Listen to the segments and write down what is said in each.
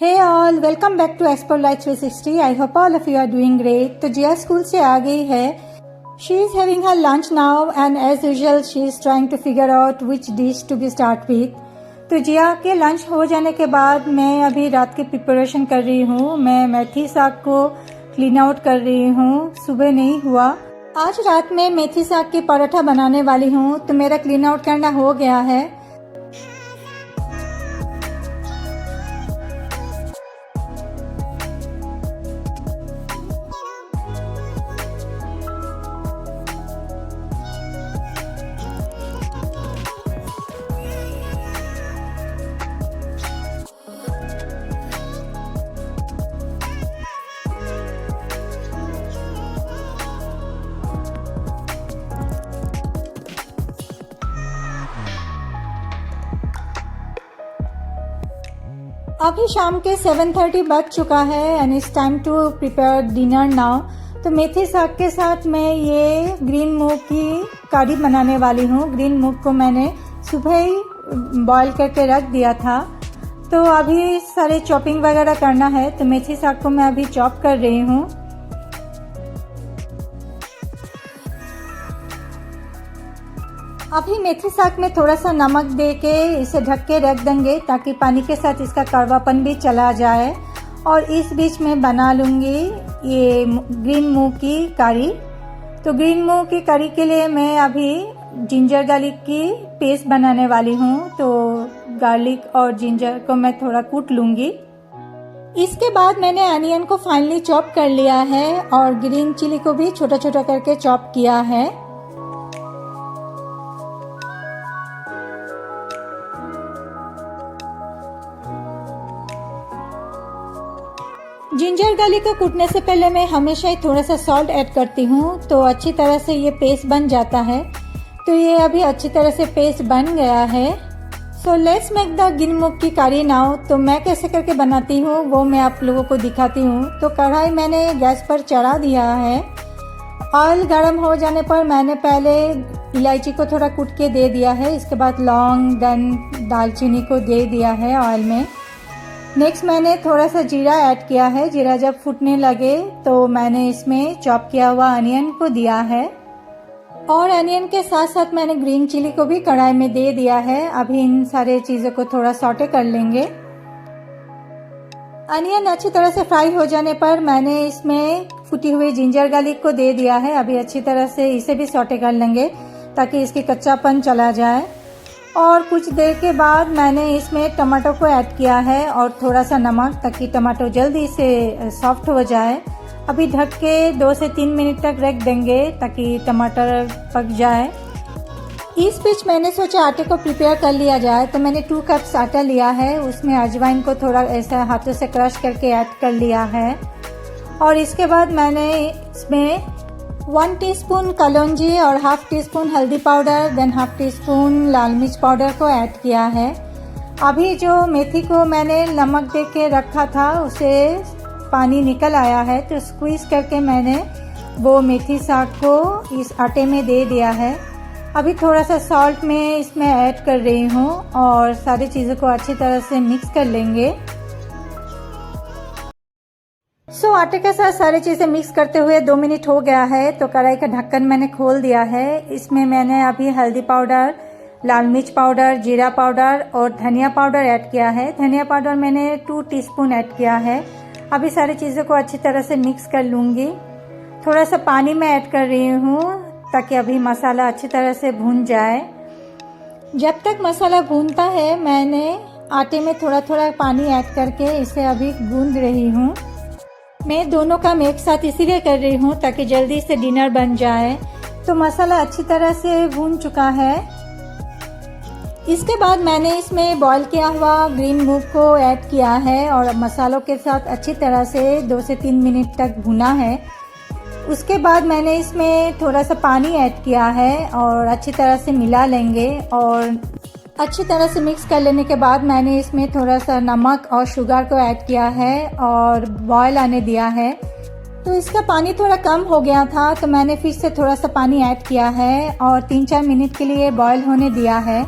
Hey all, welcome back to Explore Life 360. I hope all of you are doing great. तो जिया school से आ गई है. She is having her lunch now and as usual she is trying to figure out which dish to be start with. तो जिया के lunch हो जाने के बाद मैं अभी रात की प्रिपरेशन कर रही हूँ. मैं मेथी साग को क्लीन आउट कर रही हूँ. सुबह नहीं हुआ. आज रात में मेथी साग के पराठा बनाने वाली हूँ तो मेरा क्लीन आउट करना हो गया है. अभी शाम के 7:30 बज चुका है and it's time to prepare dinner now. तो मेथी साग के साथ मैं ये ग्रीन मूंग की कढ़ी बनाने वाली हूँ. ग्रीन मूंग को मैंने सुबह ही बॉईल करके रख दिया था. तो अभी सारे चॉपिंग वगैरह करना है तो मेथी साग को मैं अभी चॉप कर रही हूँ. अभी मेथी साग में थोड़ा सा नमक देके इसे ढक के रख देंगे ताकि पानी के साथ इसका कड़वापन भी चला जाए. और इस बीच में बना लूँगी ये ग्रीन मूंग की कढ़ी. तो ग्रीन मूंग की कढ़ी के लिए मैं अभी जिंजर गार्लिक की पेस्ट बनाने वाली हूँ. तो गार्लिक और जिंजर को मैं थोड़ा कूट लूँगी. इसके बाद मैंने अनियन को फाइनली चॉप कर लिया है और ग्रीन चिली को भी छोटा छोटा करके चॉप किया है. जिंजर गार्लिक को कूटने से पहले मैं हमेशा ही थोड़ा सा सॉल्ट ऐड करती हूँ तो अच्छी तरह से ये पेस्ट बन जाता है. तो ये अभी अच्छी तरह से पेस्ट बन गया है. So let's make the green moong की कढ़ी नाउ. तो मैं कैसे करके बनाती हूँ वो मैं आप लोगों को दिखाती हूँ. तो कढ़ाई मैंने गैस पर चढ़ा दिया है. ऑयल गर्म हो जाने पर मैंने पहले इलायची को थोड़ा कूट के दे दिया है. इसके बाद लौंग देन दालचीनी को दे दिया है ऑयल में. नेक्स्ट मैंने थोड़ा सा जीरा ऐड किया है. जीरा जब फूटने लगे तो मैंने इसमें चॉप किया हुआ अनियन को दिया है और अनियन के साथ साथ मैंने ग्रीन चिली को भी कढ़ाई में दे दिया है. अभी इन सारे चीज़ों को थोड़ा सॉटे कर लेंगे. अनियन अच्छी तरह से फ्राई हो जाने पर मैंने इसमें फूटी हुई जिंजर गार्लिक को दे दिया है. अभी अच्छी तरह से इसे भी सॉटे कर लेंगे ताकि इसकी कच्चापन चला जाए. और कुछ देर के बाद मैंने इसमें टमाटो को ऐड किया है और थोड़ा सा नमक ताकि टमाटो जल्दी से सॉफ्ट हो जाए. अभी ढक के 2 से 3 मिनट तक रख देंगे ताकि टमाटर पक जाए. इस बीच मैंने सोचा आटे को प्रिपेयर कर लिया जाए. तो मैंने 2 कप्स आटा लिया है. उसमें अजवाइन को थोड़ा ऐसा हाथों से क्रश करके ऐड कर लिया है. और इसके बाद मैंने इसमें 1 टीस्पून कलौंजी और हाफ टी स्पून हल्दी powder then half teaspoon लाल मिर्च पाउडर को ऐड किया है. अभी जो मेथी को मैंने नमक दे के रखा था उसे पानी निकल आया है तो स्क्वीज करके मैंने वो मेथी साग को इस आटे में दे दिया है. अभी थोड़ा सा सॉल्ट में इसमें ऐड कर रही हूँ और सारी चीज़ों को अच्छी तरह से मिक्स कर लेंगे. सो आटे के साथ सारी चीज़ें मिक्स करते हुए 2 मिनट हो गया है. तो कढ़ाई का ढक्कन मैंने खोल दिया है. इसमें मैंने अभी हल्दी पाउडर, लाल मिर्च पाउडर, जीरा पाउडर और धनिया पाउडर ऐड किया है. धनिया पाउडर मैंने 2 टीस्पून ऐड किया है. अभी सारी चीज़ों को अच्छी तरह से मिक्स कर लूँगी. थोड़ा सा पानी मैं ऐड कर रही हूँ ताकि अभी मसाला अच्छी तरह से भून जाए. जब तक मसाला भूनता है मैंने आटे में थोड़ा थोड़ा पानी ऐड करके इसे अभी गूंद रही हूँ. मैं दोनों काम एक साथ इसीलिए कर रही हूँ ताकि जल्दी से डिनर बन जाए. तो मसाला अच्छी तरह से भून चुका है. इसके बाद मैंने इसमें बॉईल किया हुआ ग्रीन मूंग को ऐड किया है और मसालों के साथ अच्छी तरह से 2 से 3 मिनट तक भुना है. उसके बाद मैंने इसमें थोड़ा सा पानी ऐड किया है और अच्छी तरह से मिला लेंगे. और अच्छी तरह से मिक्स कर लेने के बाद मैंने इसमें थोड़ा सा नमक और शुगर को ऐड किया है और बॉईल आने दिया है. तो इसका पानी थोड़ा कम हो गया था तो मैंने फिर से थोड़ा सा पानी ऐड किया है और 3-4 मिनट के लिए बॉईल होने दिया है.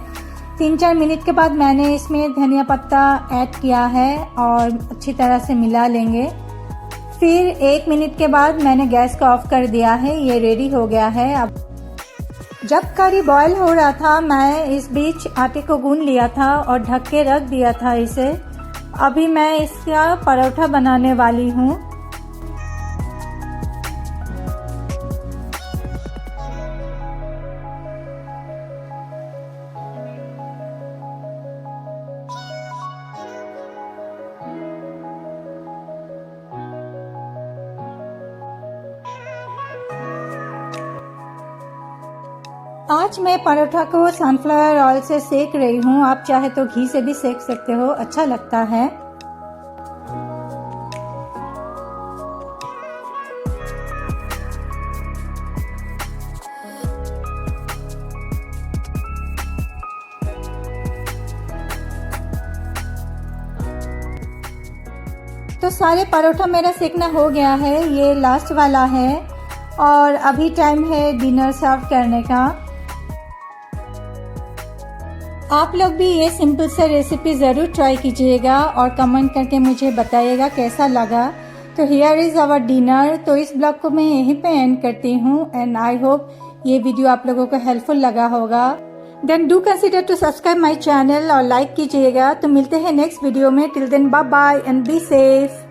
3-4 मिनट के बाद मैंने इसमें धनिया पत्ता ऐड किया है और अच्छी तरह से मिला लेंगे। फिर 1 मिनट के बाद मैंने गैस को ऑफ कर दिया है। ये रेडी हो गया है। अब जब करी बॉईल हो रहा था मैं इस बीच आटे को गूंद लिया था और ढक के रख दिया था इसे। अभी मैं इसका परोठा बनाने वाली हूँ। आज मैं परोठा को सनफ्लावर ऑयल से सेक रही हूँ। आप चाहे तो घी से भी सेक सकते हो, अच्छा लगता है। तो सारे परोठा मेरा सेकना हो गया है। ये लास्ट वाला है और अभी टाइम है डिनर सर्व करने का। आप लोग भी ये सिंपल सा रेसिपी ज़रूर ट्राई कीजिएगा और कमेंट करके मुझे बताइएगा कैसा लगा। तो हियर इज़ आवर डिनर। तो इस ब्लॉग को मैं यहीं पे एंड करती हूँ एंड आई होप ये वीडियो आप लोगों को हेल्पफुल लगा होगा। Then do consider to subscribe my channel और लाइक कीजिएगा। तो मिलते हैं नेक्स्ट वीडियो में। Till then bye bye and be safe.